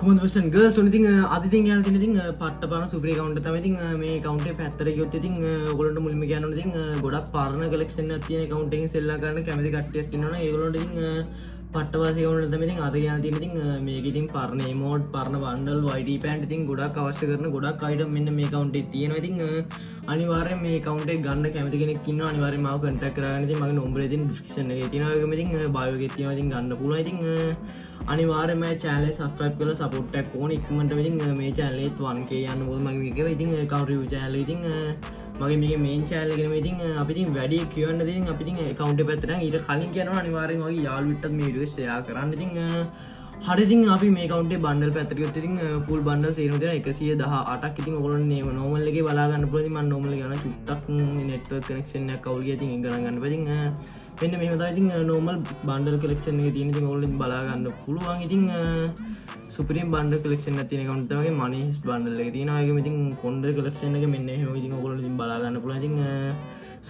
කොහොමද bus and girls ඔන්න ඉතින් අද ඉතින් යාලා තියෙන ඉතින් පට්ටපන සුපිරි account එක තමයි ඉතින් මේ account එක පැත්තට ගියොත් ඉතින් ඔයගොල්ලන්ට මුලින්ම කියන්න ඕනේ ඉතින් ගොඩක් පරණ collection එකක් තියෙන account එකකින් සෙල්ලා ගන්න කැමති කට්ටියක් ඉන්නවනේ ඒගොල්ලන්ට ඉතින් පට්ටවාසි account එක තමයි ඉතින් අද යාලා තියෙන ඉතින් මේක ඉතින් පරණ emote පරණ bundle YT pant ඉතින් ගොඩක් අවශ්‍ය කරන ගොඩක් item මෙන්න මේ account එකේ තියෙනවා ඉතින් අනිවාර්යෙන් මේ account එක ගන්න කැමති කෙනෙක් ඉන්නවා අනිවාර්යෙන් මාව contact කරගන්න ඉතින් මගේ number එක ඉතින් description එකේ තියෙනවා ඒකම ඉතින් bio එකේ තියෙනවා ඉතින් ගන්න පුළුවන් ඉතින් අනිවාර්යයෙන්ම මේ channel එක subscribe කරලා support එකක් ඕනේ ඉක්මනටම ඉතින් මේ channel එකේ 1k යන්න මොකද මගේ මේකේ ඉතින් account review channel එක ඉතින් මගේ මේකේ main channel එකේ නෙමෙයි ඉතින් අපි ඉතින් වැඩි කියවන්න දෙයින් අපි ඉතින් account එක පැත්තට ඊට කලින් කියනවා අනිවාර්යෙන් වගේ යාළුවෙක්ටත් මේ වීඩියෝ එක share කරන්න ඉතින් හරි ඉතින් අපි මේ account එකේ bundle පැත්තට ගියොත් ඉතින් full bundle සේරම තියෙනවා 118ක් ඉතින් ඔයගොල්ලෝ normal එකේ බලා ගන්න පුළුවන් ඉතින් මම normal එක ගන්න චුට්ටක් network connection එකක් අවුල් ගියා ඉතින් ඒක ගණන් ගන්න බෑ ඉතින් මෙන්න මෙහෙම තමයි ඉතින් normal bundle collection එකේ තියෙන ඉතින් ඔයගොල්ලෝ බලා ගන්න පුළුවන් ඉතින් supreme bundle collection එකක් තියෙන account තමයි money heist bundle එකේ තියෙනවා ඒකෙම ඉතින් කොණ්ඩේ collection එක මෙන්න එහෙම ඉතින් ඔයගොල්ලෝ ඉතින් බලා ගන්න පුළුවන් ඉතින්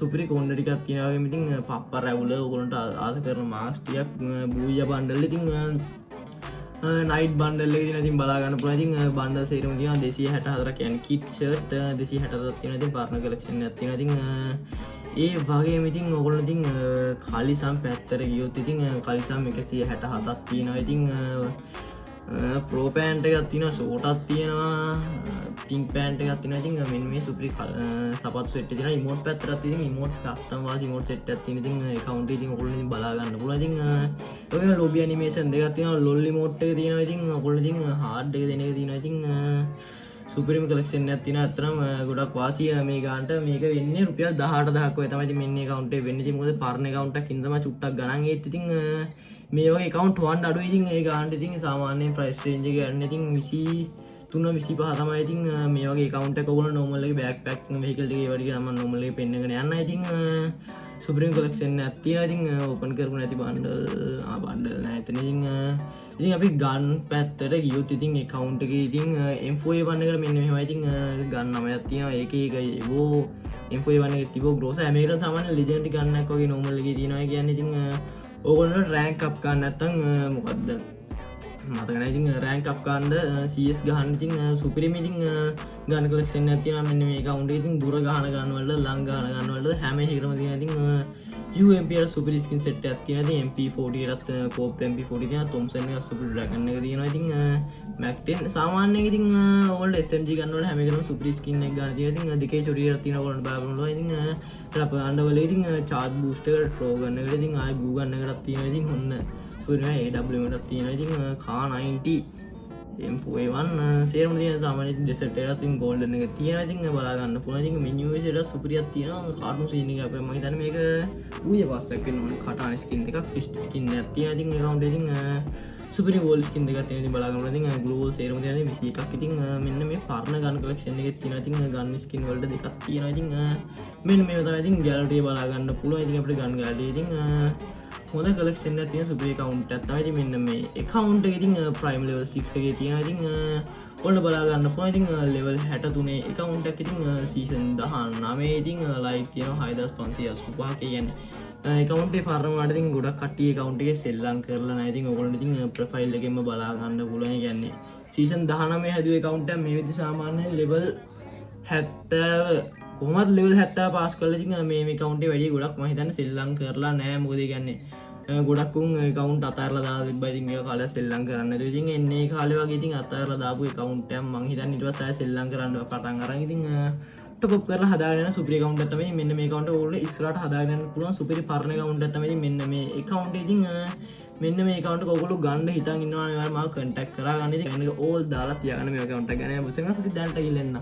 සුපිරි කොණ්ඩ ටිකක් තියෙනවා වගේම ඉතින් පප්පා රැවුල ඔයගොල්ලන්ට ආස කරන මාස්ක් ටිකක් බූයා bundle ඉතින් night bundle එකේ තියෙන ඉතින් බලා ගන්න පුළුවන් ඉතින් bundle සේරම තියෙනවා 264ක් කියන්නේ kit shirt 264ක් තියෙනවා ඉතින් පරණ collection එකක් තියෙනවා ඉතින් ඒ වගේම ඉතින් ඔයගොල්ලෝ ඉතින් කලිසම් පැත්තට ගියොත් ඉතින් කලිසම් 167ක් තියෙනවා ඉතින් pro pant එකක් තියෙනවා short එකක් තියෙනවා pink pant එකක් තියෙනවා ඉතින් මෙන්න මේ සුපිරි සපත්තු set එක තියෙනවා emote පැත්තට ඉතින් emote custom වාසි emote set එකක් තියෙන ඉතින් account එක ඉතින් ඔයගොල්ලෝ ඉතින් බලා ගන්න පුළුවන් ඉතින් ඔයගොල්ලෝ lobby animation දෙකක් තියෙනවා lol emote එක තියෙනවා ඉතින් ඔයගොල්ලෝ ඉතින් hard එක දෙන එක තියෙනවා ඉතින් සුපිරිම collection එකක් තියෙනවා අතරම ගොඩක් වාසිය මේ ගානට මේක වෙන්නේ රුපියල් 18000ක් වගේ තමයි ඉතින් මෙන්න account එක වෙන්නේ ඉතින් මොකද පරණ account එකකින් තමයි චුට්ටක් ගණන් ඒත් ඉතින් මේ වගේ account වන්න අඩුයි ඉතින් ඒ ගානට ඉතින් සාමාන්‍යයෙන් price range එක යන්නේ ඉතින් 23 25 තමයි ඉතින් මේ වගේ account එක ඔයගොල්ලෝ normal එකේ backpack vehicle එකේ ඒ වගේ නම් normal එකේ පෙන්නගෙන යන්න ඉතින් සුපිරිම collection එකක් තියෙනවා ඉතින් open කරපු නැති bundle නැහැ එතන ඉතින් අපි ගන් පැත්තට ගියොත් ඉතින් account එකේ ඉතින් M4A1 එකට මෙන්න මෙහෙමයි ඉතින් ගන් 9ක් තියෙනවා ඒකේ එක ඒවෝ M4A1 එකේ තිබෝ gross හැම එකටම සාමාන්‍ය legendary ගන්නක් වගේ normal එකේ තියෙනවා කියන්නේ ඉතින් ඕගොල්ලෝ rank up ගන්න නැත්නම් මොකද්ද මතක නැහැ ඉතින් rank up ගන්න CS ගහන්න ඉතින් සුපිරිම ඉතින් ගන්න collection එකක් තියෙනවා මෙන්න මේ account එකේ ඉතින් දුර ගහන ගන්න වලට ලං ගහන වලට හැම එකකටම තියෙනවා ඉතින් UMPR සුපිරි ස්කින් සෙට් එකක් තියෙනවා ඉතින් MP40 එකත් Cobra MP40 තියෙනවා Thompson එක සුපිරි Dragon එක තියෙනවා ඉතින් Mac 10 සාමාන්‍යයෙන් ඉතින් ඕගොල්ලෝ SMG ගන්න වල හැම එකටම සුපිරි ස්කින් එක ගන්න තියෙනවා ඉතින් දෙකේ shot එකක් තියෙනවා ඔයගොල්ලන්ට බලන්න ඉතින් ප්‍රපගන්ඩ වල ඉතින් charge booster එකට throw ගන්න එකට ඉතින් ආයෙ glue ගන්න එකක් තියෙනවා ඉතින් ඔන්න සුපිරි AW එකක් තියෙනවා ඉතින් Kar 90 M4A1 සේරම තියෙන තමයි ඉතින් desert එකක් ඉතින් golden එක තියෙනවා ඉතින් බලා ගන්න පුළුවන් ඉතින් menu එක සුපිරියක් තියෙනවා cartoon scene එක අපේ මම හිතන්නේ මේක ඌයේ පාස්සක් වෙනවා කටාන skin එකක් fist skin එකක් තියෙනවා ඉතින් account එකේ ඉතින් සුපිරි wall skin දෙකක් තියෙනවා ඉතින් බලා ගන්න පුළුවන් ඉතින් glue wall සේරම තියෙනවා 21ක් ඉතින් මෙන්න මේ පරණ gun collection එකේ තියෙනවා ඉතින් gun skin වලට දෙකක් තියෙනවා ඉතින් මෙන්න මේව තමයි ඉතින් gallery බලා ගන්න පුළුවන් ඉතින් අපිට gun gallery ඉතින් හොඳ collection එකක් තියෙන සුපිරි account එකක් තමයි ඉතින් මෙන්න මේ account එක ඉතින් prime level 6 එකේ තියෙනවා ඉතින් ඔන්න බලා ගන්න පුළුවන් ඉතින් level 63 account එකක් ඉතින් season 19 ඉතින් like තියෙනවා 6585 කියන්නේ account එකේ පරණ වලට ඉතින් ගොඩක් කට්ටිය account එකේ සෙල්ලම් කරලා නැහැ ඉතින් ඔයගොල්ලෝ ඉතින් profile එකෙන්ම බලා ගන්න පුළුවන් කියන්නේ season 19 හැදුවේ account එක මේ විදිහ සාමාන්‍යයෙන් level 70 කොහොමද level 70 පාස් කරලා ඉතින් මේ account එකේ වැඩි ගොඩක් මම හිතන්නේ සෙල්ලම් කරලා නැහැ මොකද ඒ කියන්නේ ගොඩක් උන් account අතහැරලා දාලා තිබ්බා ඉතින් ඒක කාලේ සෙල්ලම් කරන්න නැතුව ඉතින් එන්නේ කාලේ වගේ ඉතින් අතහැරලා දාපු account එකක් මම හිතන්නේ ඊට පස්සේ ආයෙ සෙල්ලම් කරන්න පටන් අරන් ඉතින් top up කරලා හදාගෙන යන සුපිරි account එකක් තමයි මෙන්න මේ account එක ඕගොල්ලෝ ඉස්සරහට හදාගෙන යන්න පුළුවන් සුපිරි පරණ account එකක් තමයි මෙන්න මේ account එක ඉතින් මෙන්න මේ account එක ඔයගොල්ලෝ ගන්න හිතන් ඉන්නවා නම් මාව contact කරා ගන්න ඉතින් ඒක all දාලා තියාගන්න මේ account එක ගැන බොසෙන් අපි දැනට ගිහින් එන්න